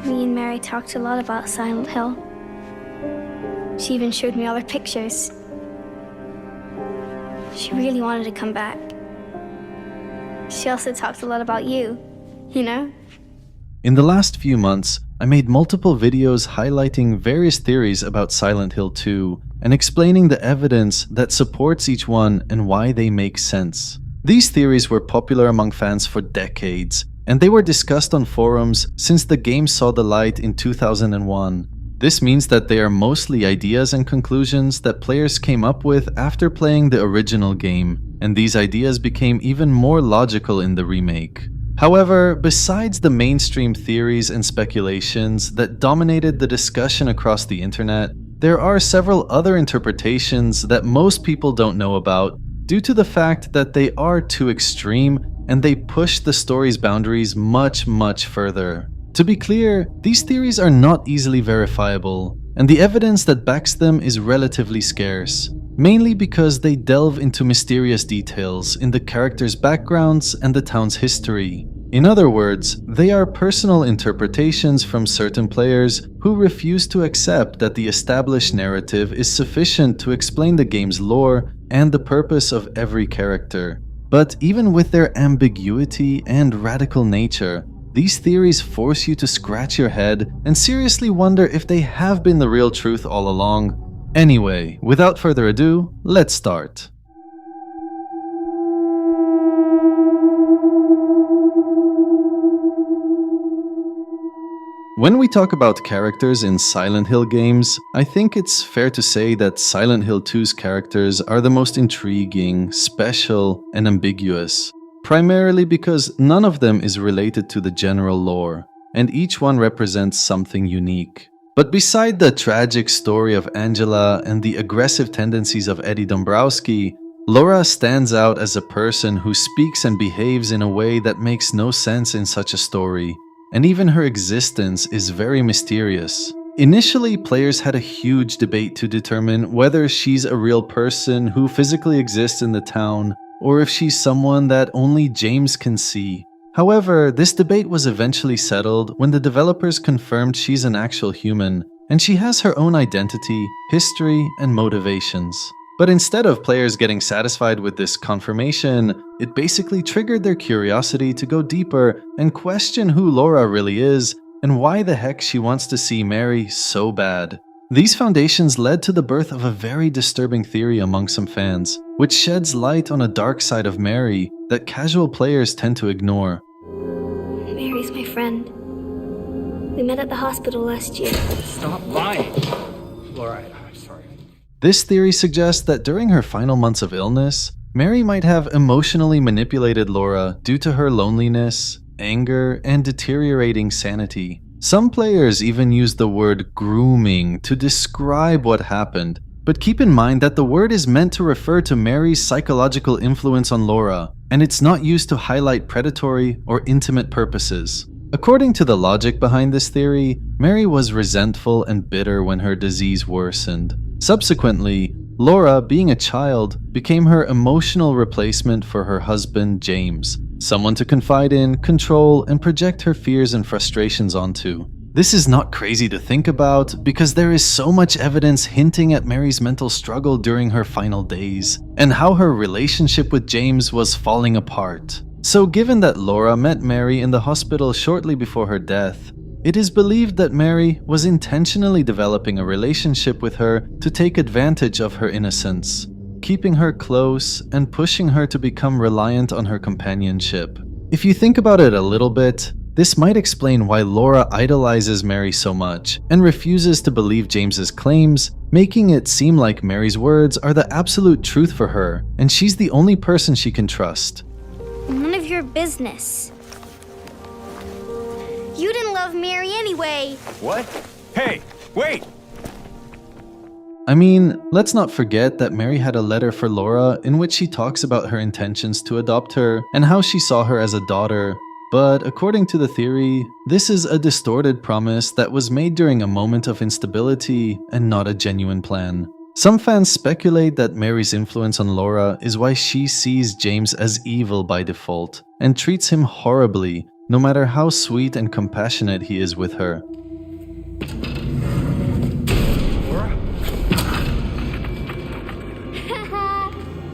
Me and Mary talked a lot about Silent Hill. She even showed me all her pictures. She really wanted to come back. She also talked a lot about you, you know? In the last few months, I made multiple videos highlighting various theories about Silent Hill 2 and explaining the evidence that supports each one and why they make sense. These theories were popular among fans for decades, and they were discussed on forums since the game saw the light in 2001. This means that they are mostly ideas and conclusions that players came up with after playing the original game, and these ideas became even more logical in the remake. However, besides the mainstream theories and speculations that dominated the discussion across the internet, there are several other interpretations that most people don't know about due to the fact that they are too extreme and they push the story's boundaries much further. To be clear, these theories are not easily verifiable, and the evidence that backs them is relatively scarce, mainly because they delve into mysterious details in the characters' backgrounds and the town's history. In other words, they are personal interpretations from certain players who refuse to accept that the established narrative is sufficient to explain the game's lore and the purpose of every character. But even with their ambiguity and radical nature, these theories force you to scratch your head and seriously wonder if they have been the real truth all along. Anyway, without further ado, let's start. When we talk about characters in Silent Hill games, I think it's fair to say that Silent Hill 2's characters are the most intriguing, special, and ambiguous. Primarily because none of them is related to the general lore, and each one represents something unique. But beside the tragic story of Angela and the aggressive tendencies of Eddie Dombrowski, Laura stands out as a person who speaks and behaves in a way that makes no sense in such a story, and even her existence is very mysterious. Initially, players had a huge debate to determine whether she's a real person who physically exists in the town, or if she's someone that only James can see. However, this debate was eventually settled when the developers confirmed she's an actual human, and she has her own identity, history, and motivations. But instead of players getting satisfied with this confirmation, it basically triggered their curiosity to go deeper and question who Laura really is and why the heck she wants to see Mary so bad. These foundations led to the birth of a very disturbing theory among some fans, which sheds light on a dark side of Mary that casual players tend to ignore. Mary's my friend. We met at the hospital last year. Stop lying! Laura, I'm sorry. This theory suggests that during her final months of illness, Mary might have emotionally manipulated Laura due to her loneliness, anger, and deteriorating sanity. Some players even use the word grooming to describe what happened, but keep in mind that the word is meant to refer to Mary's psychological influence on Laura, and it's not used to highlight predatory or intimate purposes. According to the logic behind this theory, Mary was resentful and bitter when her disease worsened. Subsequently, Laura, being a child, became her emotional replacement for her husband, James, someone to confide in, control, and project her fears and frustrations onto. This is not crazy to think about because there is so much evidence hinting at Mary's mental struggle during her final days, and how her relationship with James was falling apart. So given that Laura met Mary in the hospital shortly before her death, it is believed that Mary was intentionally developing a relationship with her to take advantage of her innocence, keeping her close and pushing her to become reliant on her companionship. If you think about it a little bit, this might explain why Laura idolizes Mary so much and refuses to believe James's claims, making it seem like Mary's words are the absolute truth for her, and she's the only person she can trust. None of your business. You didn't love Mary anyway. What? Hey, wait! I mean, let's not forget that Mary had a letter for Laura in which she talks about her intentions to adopt her and how she saw her as a daughter. But according to the theory, this is a distorted promise that was made during a moment of instability and not a genuine plan. Some fans speculate that Mary's influence on Laura is why she sees James as evil by default and treats him horribly no matter how sweet and compassionate he is with her. Laura?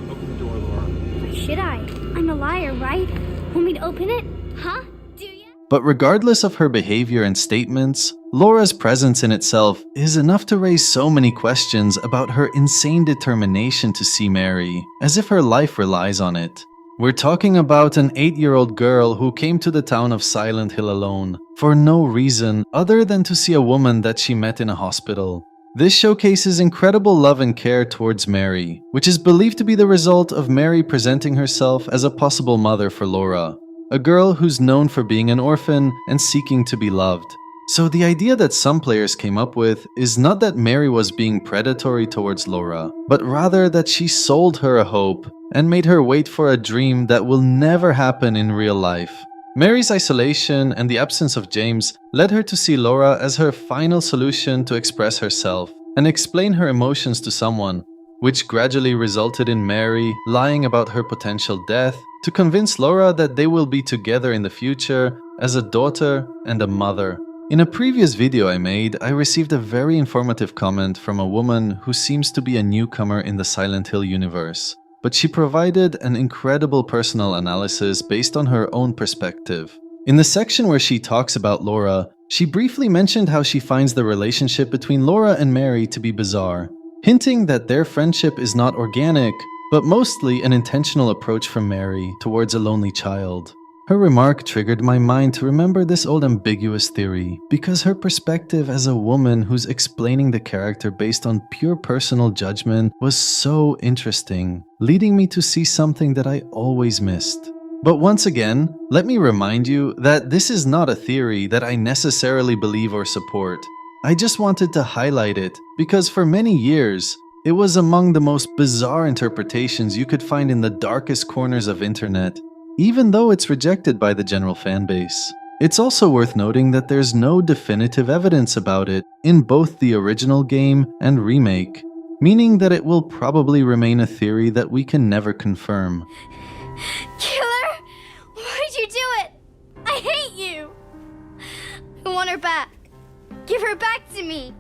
Open the door, Laura. Why should I? I'm a liar, right? Want me to open it? Huh? Do ya? But regardless of her behavior and statements, Laura's presence in itself is enough to raise so many questions about her insane determination to see Mary, as if her life relies on it. We're talking about an 8-year-old girl who came to the town of Silent Hill alone, for no reason other than to see a woman that she met in a hospital. This showcases incredible love and care towards Mary, which is believed to be the result of Mary presenting herself as a possible mother for Laura, a girl who's known for being an orphan and seeking to be loved. So the idea that some players came up with is not that Mary was being predatory towards Laura, but rather that she sold her a hope and made her wait for a dream that will never happen in real life. Mary's isolation and the absence of James led her to see Laura as her final solution to express herself and explain her emotions to someone, which gradually resulted in Mary lying about her potential death to convince Laura that they will be together in the future as a daughter and a mother. In a previous video I made, I received a very informative comment from a woman who seems to be a newcomer in the Silent Hill universe, but she provided an incredible personal analysis based on her own perspective. In the section where she talks about Laura, she briefly mentioned how she finds the relationship between Laura and Mary to be bizarre, hinting that their friendship is not organic, but mostly an intentional approach from Mary towards a lonely child. Her remark triggered my mind to remember this old ambiguous theory, because her perspective as a woman who's explaining the character based on pure personal judgment was so interesting, leading me to see something that I always missed. But once again, let me remind you that this is not a theory that I necessarily believe or support. I just wanted to highlight it, because for many years, it was among the most bizarre interpretations you could find in the darkest corners of internet, even though it's rejected by the general fanbase. It's also worth noting that there's no definitive evidence about it in both the original game and remake, meaning that it will probably remain a theory that we can never confirm. Killer? Why'd you do it? I hate you! I want her back. Give her back to me!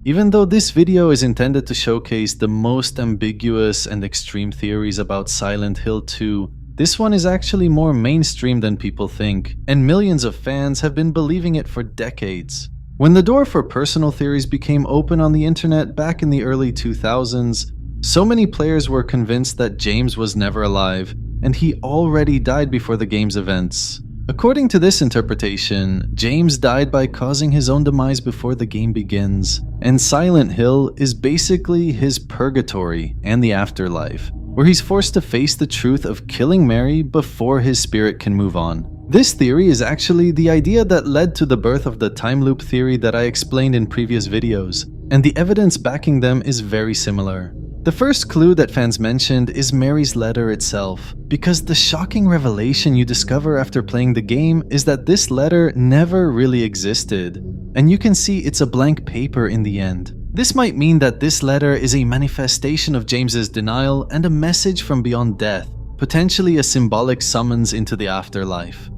Even though this video is intended to showcase the most ambiguous and extreme theories about Silent Hill 2, this one is actually more mainstream than people think, and millions of fans have been believing it for decades. When the door for personal theories became open on the internet back in the early 2000s, so many players were convinced that James was never alive, and he already died before the game's events. According to this interpretation, James died by causing his own demise before the game begins, and Silent Hill is basically his purgatory and the afterlife, where he's forced to face the truth of killing Mary before his spirit can move on. This theory is actually the idea that led to the birth of the time loop theory that I explained in previous videos, and the evidence backing them is very similar. The first clue that fans mentioned is Mary's letter itself, because the shocking revelation you discover after playing the game is that this letter never really existed, and you can see it's a blank paper in the end. This might mean that this letter is a manifestation of James's denial and a message from beyond death, potentially a symbolic summons into the afterlife.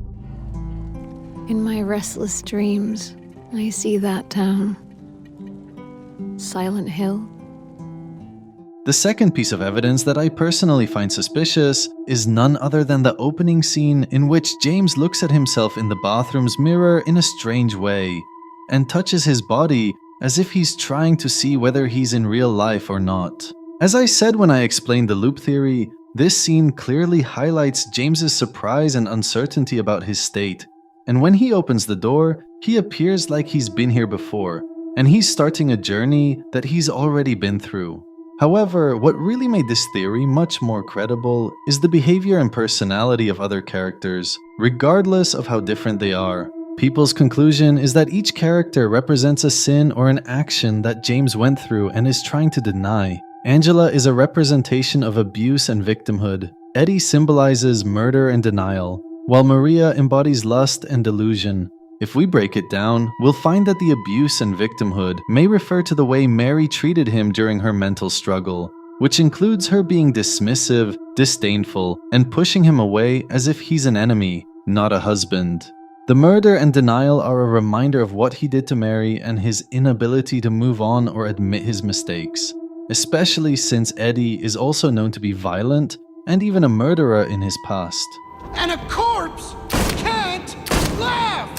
In my restless dreams, I see that town. Silent Hill. The second piece of evidence that I personally find suspicious is none other than the opening scene in which James looks at himself in the bathroom's mirror in a strange way, and touches his body as if he's trying to see whether he's in real life or not. As I said when I explained the loop theory, this scene clearly highlights James's surprise and uncertainty about his state, and when he opens the door, he appears like he's been here before, and he's starting a journey that he's already been through. However, what really made this theory much more credible is the behavior and personality of other characters, regardless of how different they are. People's conclusion is that each character represents a sin or an action that James went through and is trying to deny. Angela is a representation of abuse and victimhood. Eddie symbolizes murder and denial, while Maria embodies lust and delusion. If we break it down, we'll find that the abuse and victimhood may refer to the way Mary treated him during her mental struggle, which includes her being dismissive, disdainful, and pushing him away as if he's an enemy, not a husband. The murder and denial are a reminder of what he did to Mary and his inability to move on or admit his mistakes, especially since Eddie is also known to be violent and even a murderer in his past. And a corpse can't laugh!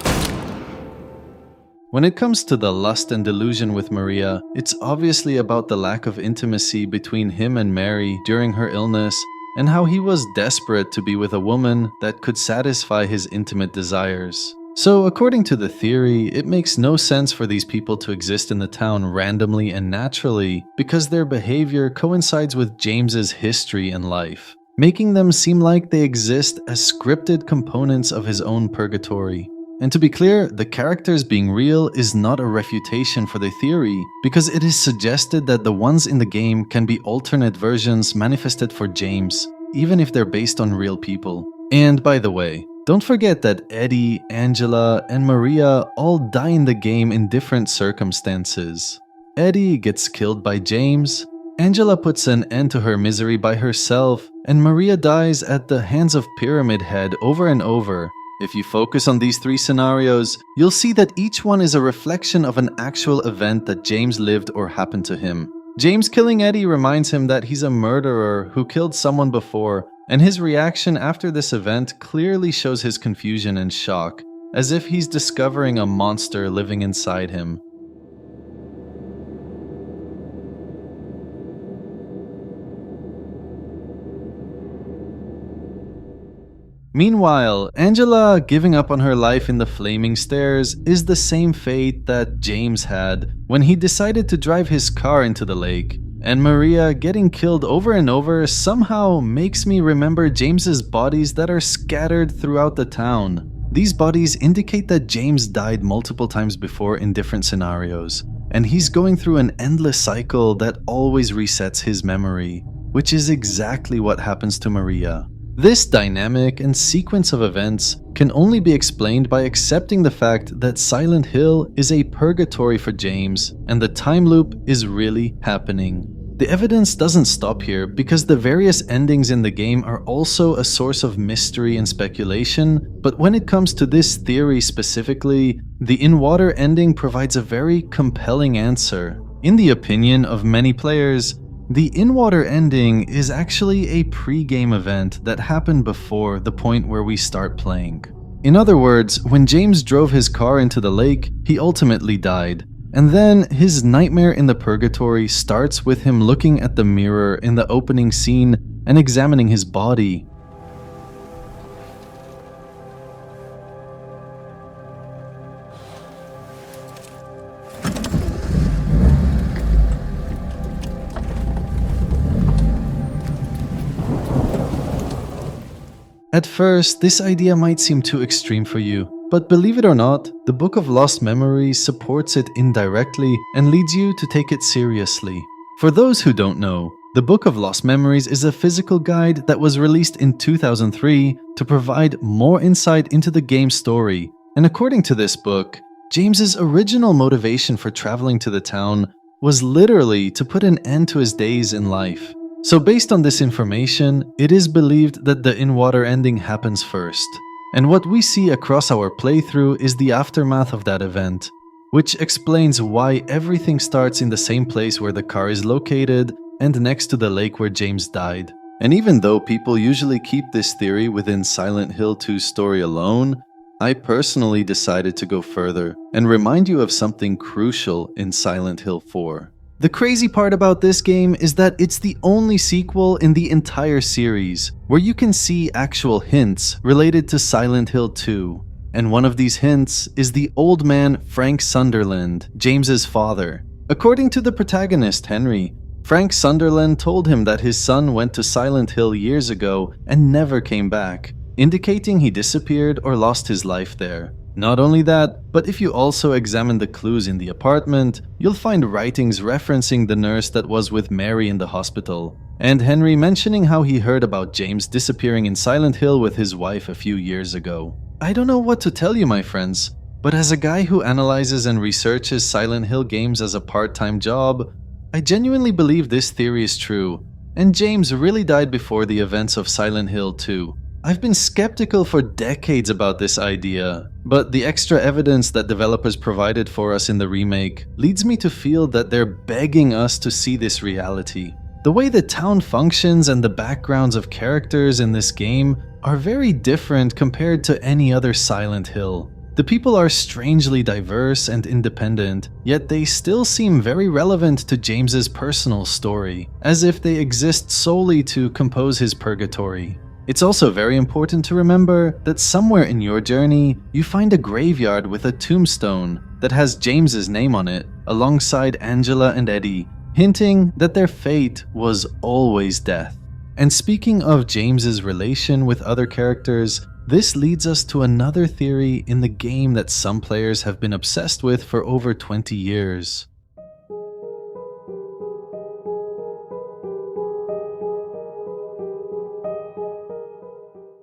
When it comes to the lust and delusion with Maria, it's obviously about the lack of intimacy between him and Mary during her illness, and how he was desperate to be with a woman that could satisfy his intimate desires. So according to the theory, it makes no sense for these people to exist in the town randomly and naturally because their behavior coincides with James's history and life, making them seem like they exist as scripted components of his own purgatory. And to be clear, the characters being real is not a refutation for the theory, because it is suggested that the ones in the game can be alternate versions manifested for James, even if they're based on real people. And by the way, don't forget that Eddie, Angela, and Maria all die in the game in different circumstances. Eddie gets killed by James, Angela puts an end to her misery by herself, and Maria dies at the hands of Pyramid Head over and over. If you focus on these three scenarios, you'll see that each one is a reflection of an actual event that James lived or happened to him. James killing Eddie reminds him that he's a murderer who killed someone before, and his reaction after this event clearly shows his confusion and shock, as if he's discovering a monster living inside him. Meanwhile, Angela giving up on her life in the flaming stairs is the same fate that James had when he decided to drive his car into the lake, and Maria getting killed over and over somehow makes me remember James's bodies that are scattered throughout the town. These bodies indicate that James died multiple times before in different scenarios, and he's going through an endless cycle that always resets his memory, which is exactly what happens to Maria. This dynamic and sequence of events can only be explained by accepting the fact that Silent Hill is a purgatory for James, and the time loop is really happening. The evidence doesn't stop here, because the various endings in the game are also a source of mystery and speculation, but when it comes to this theory specifically, the in-water ending provides a very compelling answer. In the opinion of many players, the in-water ending is actually a pre-game event that happened before the point where we start playing. In other words, when James drove his car into the lake, he ultimately died. And then his nightmare in the purgatory starts with him looking at the mirror in the opening scene and examining his body. At first, this idea might seem too extreme for you, but believe it or not, the Book of Lost Memories supports it indirectly and leads you to take it seriously. For those who don't know, the Book of Lost Memories is a physical guide that was released in 2003 to provide more insight into the game's story. And according to this book, James's original motivation for traveling to the town was literally to put an end to his days in life. So based on this information, it is believed that the in-water ending happens first. And what we see across our playthrough is the aftermath of that event, which explains why everything starts in the same place where the car is located and next to the lake where James died. And even though people usually keep this theory within Silent Hill 2's story alone, I personally decided to go further and remind you of something crucial in Silent Hill 4. The crazy part about this game is that it's the only sequel in the entire series where you can see actual hints related to Silent Hill 2. And one of these hints is the old man Frank Sunderland, James's father. According to the protagonist Henry, Frank Sunderland told him that his son went to Silent Hill years ago and never came back, indicating he disappeared or lost his life there. Not only that, but if you also examine the clues in the apartment, you'll find writings referencing the nurse that was with Mary in the hospital, and Henry mentioning how he heard about James disappearing in Silent Hill with his wife a few years ago. I don't know what to tell you, my friends. But as a guy who analyzes and researches Silent Hill games as a part-time job, I genuinely believe this theory is true, and James really died before the events of Silent Hill 2. I've been skeptical for decades about this idea, but the extra evidence that developers provided for us in the remake leads me to feel that they're begging us to see this reality. The way the town functions and the backgrounds of characters in this game are very different compared to any other Silent Hill. The people are strangely diverse and independent, yet they still seem very relevant to James's personal story, as if they exist solely to compose his purgatory. It's also very important to remember that somewhere in your journey, you find a graveyard with a tombstone that has James's name on it, alongside Angela and Eddie, hinting that their fate was always death. And speaking of James's relation with other characters, this leads us to another theory in the game that some players have been obsessed with for over 20 years.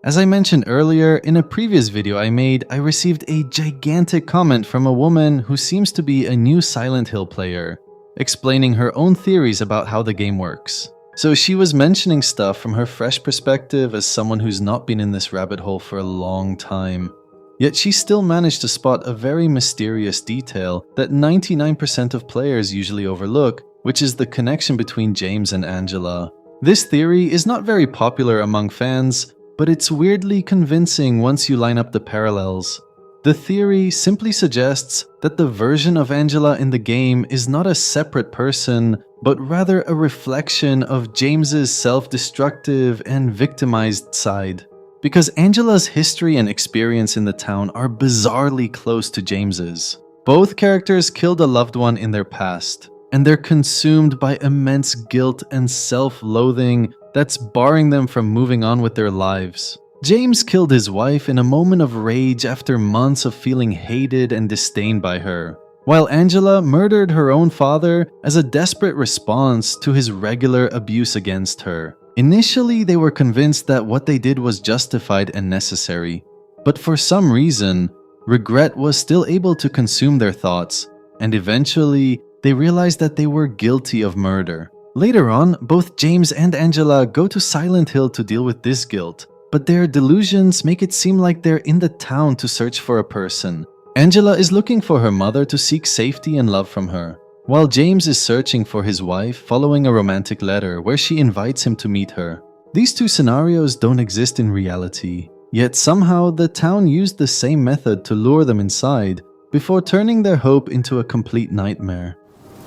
As I mentioned earlier, in a previous video I made, I received a gigantic comment from a woman who seems to be a new Silent Hill player, explaining her own theories about how the game works. So she was mentioning stuff from her fresh perspective as someone who's not been in this rabbit hole for a long time. Yet she still managed to spot a very mysterious detail that 99% of players usually overlook, which is the connection between James and Angela. This theory is not very popular among fans, but it's weirdly convincing once you line up the parallels. The theory simply suggests that the version of Angela in the game is not a separate person, but rather a reflection of James's self-destructive and victimized side. Because Angela's history and experience in the town are bizarrely close to James's. Both characters killed a loved one in their past, and they're consumed by immense guilt and self-loathing that's barring them from moving on with their lives. James killed his wife in a moment of rage after months of feeling hated and disdained by her, while Angela murdered her own father as a desperate response to his regular abuse against her. Initially, they were convinced that what they did was justified and necessary, but for some reason, regret was still able to consume their thoughts, and eventually, they realized that they were guilty of murder. Later on, both James and Angela go to Silent Hill to deal with this guilt, but their delusions make it seem like they're in the town to search for a person. Angela is looking for her mother to seek safety and love from her, while James is searching for his wife following a romantic letter where she invites him to meet her. These two scenarios don't exist in reality, yet somehow the town used the same method to lure them inside, before turning their hope into a complete nightmare.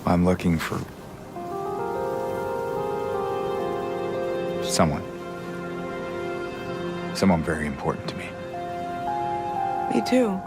I'm looking for someone. Someone very important to me. Me too.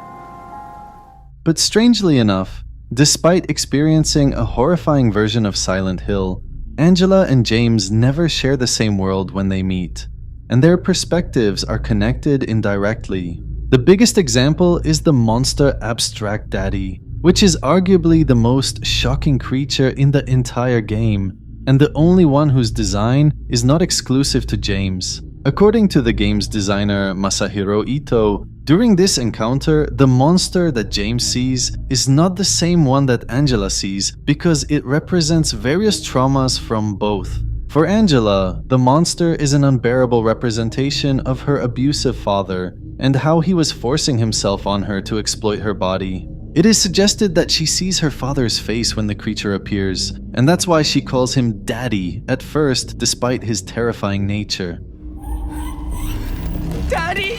But strangely enough, despite experiencing a horrifying version of Silent Hill, Angela and James never share the same world when they meet, and their perspectives are connected indirectly. The biggest example is the monster Abstract Daddy, which is arguably the most shocking creature in the entire game, and the only one whose design is not exclusive to James. According to the game's designer Masahiro Ito, during this encounter, the monster that James sees is not the same one that Angela sees because it represents various traumas from both. For Angela, the monster is an unbearable representation of her abusive father and how he was forcing himself on her to exploit her body. It is suggested that she sees her father's face when the creature appears, and that's why she calls him Daddy at first, despite his terrifying nature. Daddy!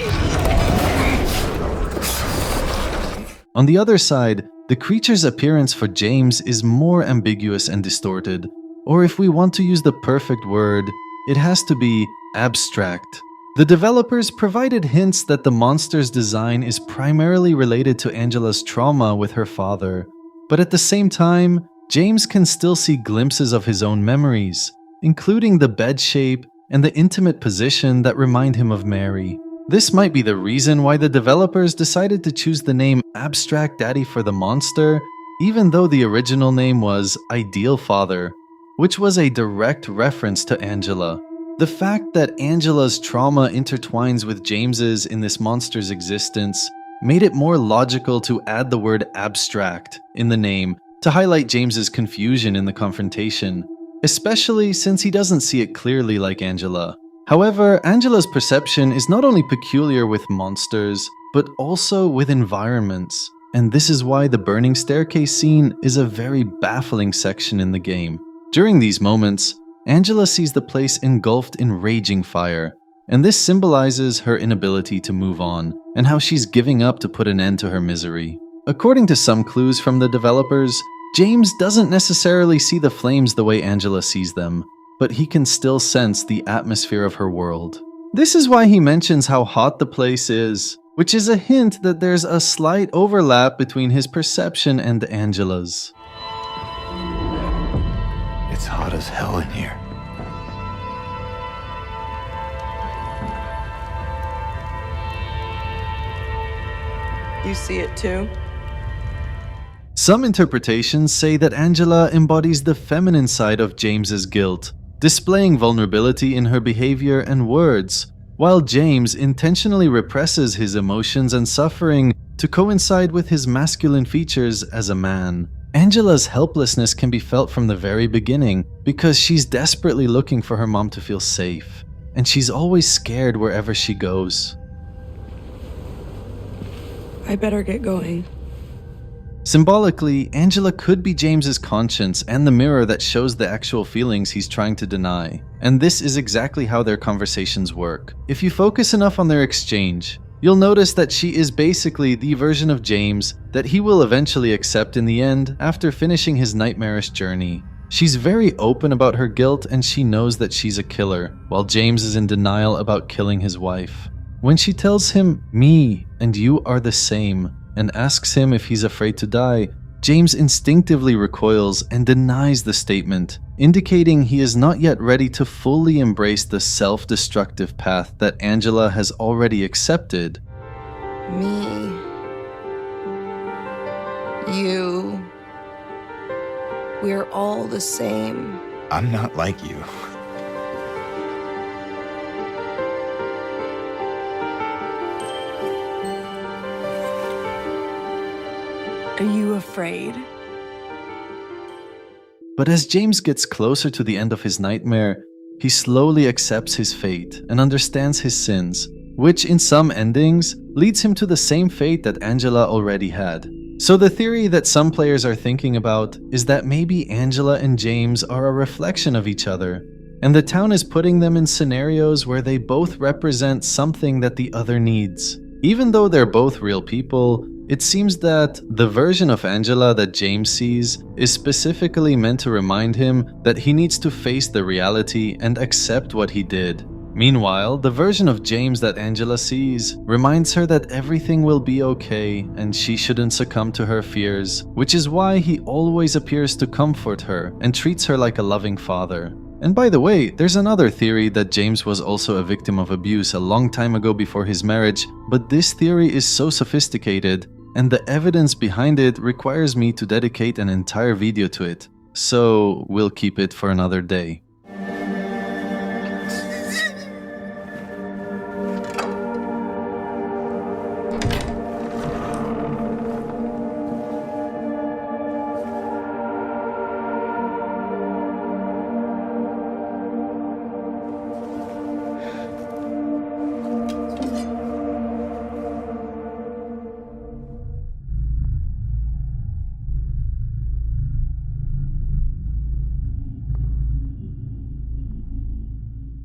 On the other side, the creature's appearance for James is more ambiguous and distorted, or if we want to use the perfect word, it has to be abstract. The developers provided hints that the monster's design is primarily related to Angela's trauma with her father, but at the same time, James can still see glimpses of his own memories, including the bed shape and the intimate position that remind him of Mary. This might be the reason why the developers decided to choose the name Abstract Daddy for the monster, even though the original name was Ideal Father, which was a direct reference to Angela. The fact that Angela's trauma intertwines with James's in this monster's existence made it more logical to add the word abstract in the name to highlight James's confusion in the confrontation, especially since he doesn't see it clearly like Angela. However, Angela's perception is not only peculiar with monsters, but also with environments, and this is why the burning staircase scene is a very baffling section in the game. During these moments, Angela sees the place engulfed in raging fire, and this symbolizes her inability to move on, and how she's giving up to put an end to her misery. According to some clues from the developers, James doesn't necessarily see the flames the way Angela sees them, but he can still sense the atmosphere of her world. This is why he mentions how hot the place is, which is a hint that there's a slight overlap between his perception and Angela's. It's hot as hell in here. You see it too? Some interpretations say that Angela embodies the feminine side of James's guilt, displaying vulnerability in her behavior and words, while James intentionally represses his emotions and suffering to coincide with his masculine features as a man. Angela's helplessness can be felt from the very beginning because she's desperately looking for her mom to feel safe, and she's always scared wherever she goes. I better get going. Symbolically, Angela could be James's conscience and the mirror that shows the actual feelings he's trying to deny. And this is exactly how their conversations work. If you focus enough on their exchange, you'll notice that she is basically the version of James that he will eventually accept in the end after finishing his nightmarish journey. She's very open about her guilt and she knows that she's a killer, while James is in denial about killing his wife. When she tells him, "Me and you are the same," and asks him if he's afraid to die, James instinctively recoils and denies the statement, indicating he is not yet ready to fully embrace the self-destructive path that Angela has already accepted. Me. You. We're all the same. I'm not like you. Are you afraid? But as James gets closer to the end of his nightmare, he slowly accepts his fate and understands his sins, which in some endings leads him to the same fate that Angela already had. So the theory that some players are thinking about is that maybe Angela and James are a reflection of each other, and the town is putting them in scenarios where they both represent something that the other needs. Even though they're both real people, it seems that the version of Angela that James sees is specifically meant to remind him that he needs to face the reality and accept what he did. Meanwhile, the version of James that Angela sees reminds her that everything will be okay and she shouldn't succumb to her fears, which is why he always appears to comfort her and treats her like a loving father. And by the way, there's another theory that James was also a victim of abuse a long time ago before his marriage, but this theory is so sophisticated and the evidence behind it requires me to dedicate an entire video to it. So we'll keep it for another day.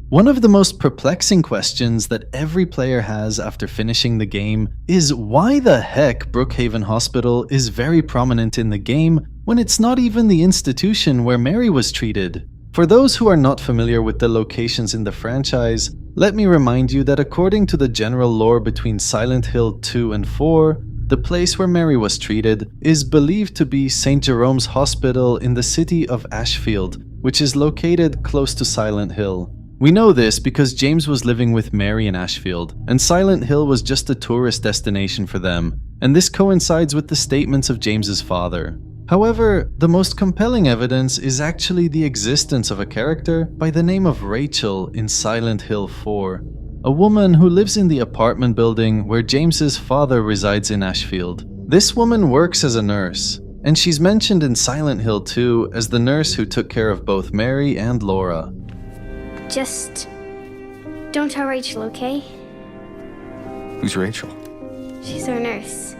One of the most perplexing questions that every player has after finishing the game is why the heck Brookhaven Hospital is very prominent in the game when it's not even the institution where Mary was treated. For those who are not familiar with the locations in the franchise, let me remind you that according to the general lore between Silent Hill 2 and 4, the place where Mary was treated is believed to be St. Jerome's Hospital in the city of Ashfield, which is located close to Silent Hill. We know this because James was living with Mary in Ashfield, and Silent Hill was just a tourist destination for them, and this coincides with the statements of James's father. However, the most compelling evidence is actually the existence of a character by the name of Rachel in Silent Hill 4. a woman who lives in the apartment building where James's father resides in Ashfield. This woman works as a nurse, and she's mentioned in Silent Hill 2 as the nurse who took care of both Mary and Laura. Just don't tell Rachel, okay? Who's Rachel? She's our nurse.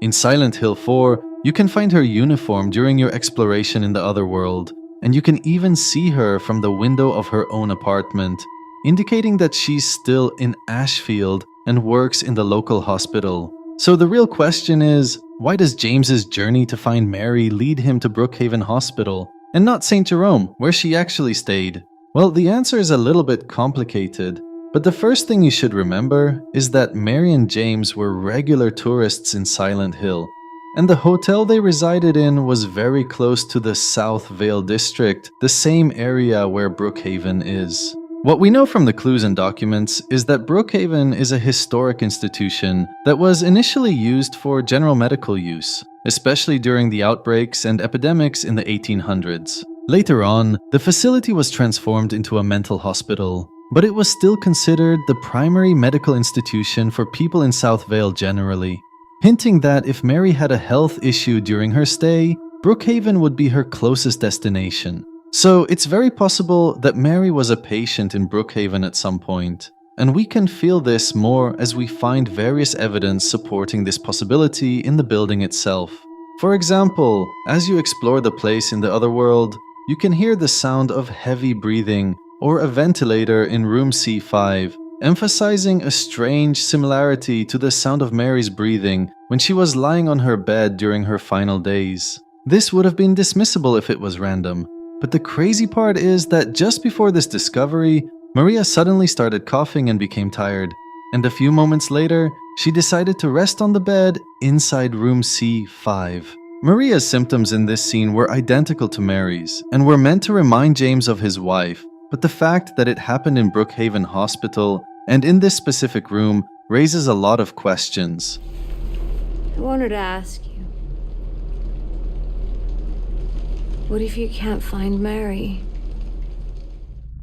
In Silent Hill 4, you can find her uniform during your exploration in the other world, and you can even see her from the window of her own apartment, indicating that she's still in Ashfield and works in the local hospital. So the real question is, why does James's journey to find Mary lead him to Brookhaven Hospital, and not St. Jerome, where she actually stayed? Well, the answer is a little bit complicated, but the first thing you should remember is that Mary and James were regular tourists in Silent Hill, and the hotel they resided in was very close to the South Vale district, the same area where Brookhaven is. What we know from the clues and documents is that Brookhaven is a historic institution that was initially used for general medical use, especially during the outbreaks and epidemics in the 1800s. Later on, the facility was transformed into a mental hospital, but it was still considered the primary medical institution for people in South Vale generally, hinting that if Mary had a health issue during her stay, Brookhaven would be her closest destination. So it's very possible that Mary was a patient in Brookhaven at some point, and we can feel this more as we find various evidence supporting this possibility in the building itself. For example, as you explore the place in the other world, you can hear the sound of heavy breathing or a ventilator in room C5, emphasizing a strange similarity to the sound of Mary's breathing when she was lying on her bed during her final days. This would have been dismissible if it was random, but the crazy part is that just before this discovery, Maria suddenly started coughing and became tired, and a few moments later, she decided to rest on the bed inside room C5. Maria's symptoms in this scene were identical to Mary's, and were meant to remind James of his wife, but the fact that it happened in Brookhaven Hospital and in this specific room raises a lot of questions. I wanted to ask you, what if you can't find Mary?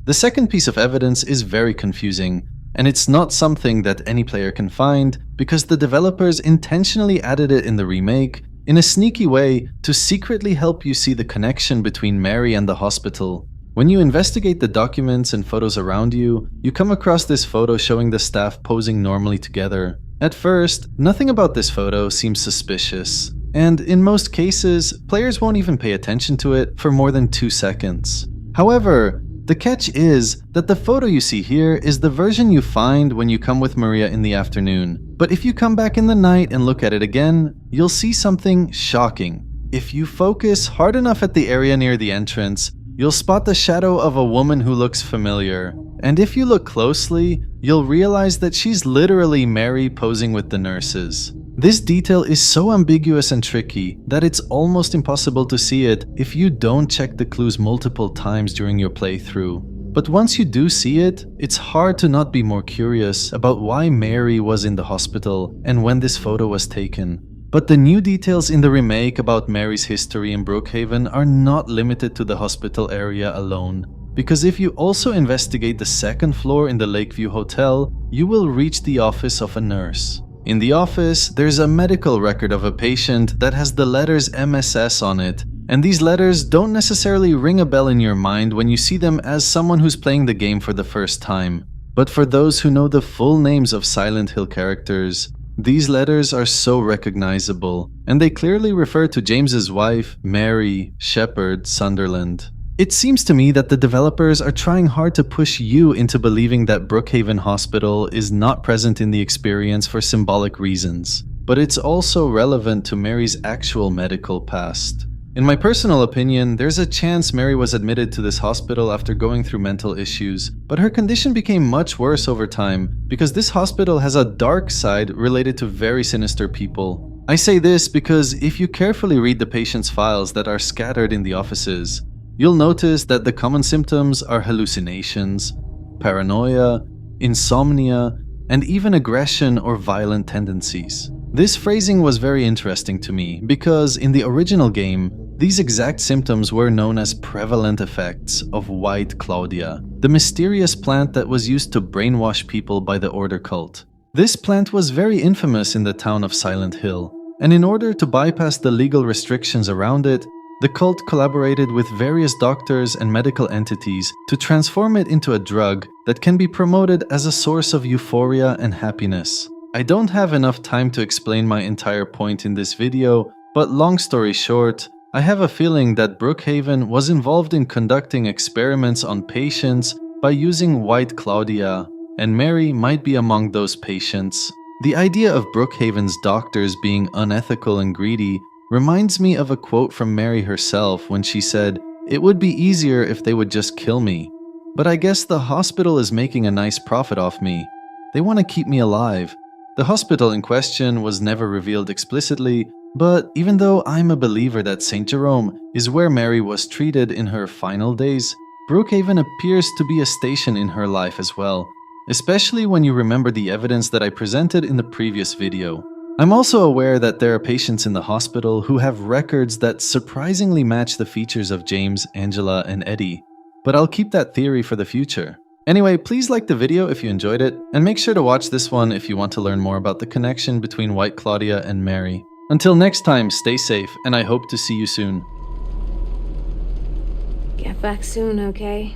The second piece of evidence is very confusing, and it's not something that any player can find because the developers intentionally added it in the remake in a sneaky way to secretly help you see the connection between Mary and the hospital. When you investigate the documents and photos around you, you come across this photo showing the staff posing normally together. At first, nothing about this photo seems suspicious, and in most cases, players won't even pay attention to it for more than 2 seconds. However, the catch is that the photo you see here is the version you find when you come with Maria in the afternoon. But if you come back in the night and look at it again, you'll see something shocking. If you focus hard enough at the area near the entrance, you'll spot the shadow of a woman who looks familiar. And if you look closely, you'll realize that she's literally Mary posing with the nurses. This detail is so ambiguous and tricky that it's almost impossible to see it if you don't check the clues multiple times during your playthrough. But once you do see it, it's hard to not be more curious about why Mary was in the hospital and when this photo was taken. But the new details in the remake about Mary's history in Brookhaven are not limited to the hospital area alone. Because if you also investigate the second floor in the Lakeview Hotel, you will reach the office of a nurse. In the office, there's a medical record of a patient that has the letters MSS on it, and these letters don't necessarily ring a bell in your mind when you see them as someone who's playing the game for the first time. But for those who know the full names of Silent Hill characters, these letters are so recognizable, and they clearly refer to James's wife, Mary Shepherd Sunderland. It seems to me that the developers are trying hard to push you into believing that Brookhaven Hospital is not present in the experience for symbolic reasons, but it's also relevant to Mary's actual medical past. In my personal opinion, there's a chance Mary was admitted to this hospital after going through mental issues, but her condition became much worse over time because this hospital has a dark side related to very sinister people. I say this because if you carefully read the patient's files that are scattered in the offices, you'll notice that the common symptoms are hallucinations, paranoia, insomnia, and even aggression or violent tendencies. This phrasing was very interesting to me because in the original game, These exact symptoms were known as prevalent effects of White Claudia, the mysterious plant that was used to brainwash people by the Order cult. This plant was very infamous in the town of Silent Hill, and in order to bypass the legal restrictions around it, the cult collaborated with various doctors and medical entities to transform it into a drug that can be promoted as a source of euphoria and happiness. I don't have enough time to explain my entire point in this video, but long story short, I have a feeling that Brookhaven was involved in conducting experiments on patients by using White Claudia, and Mary might be among those patients. The idea of Brookhaven's doctors being unethical and greedy reminds me of a quote from Mary herself when she said, "It would be easier if they would just kill me. But I guess the hospital is making a nice profit off me. They want to keep me alive." The hospital in question was never revealed explicitly, but even though I'm a believer that St. Jerome is where Mary was treated in her final days, Brookhaven appears to be a station in her life as well, especially when you remember the evidence that I presented in the previous video. I'm also aware that there are patients in the hospital who have records that surprisingly match the features of James, Angela, and Eddie, but I'll keep that theory for the future. Anyway, please like the video if you enjoyed it, and make sure to watch this one if you want to learn more about the connection between White Claudia and Mary. Until next time, stay safe, and I hope to see you soon. Get back soon, okay?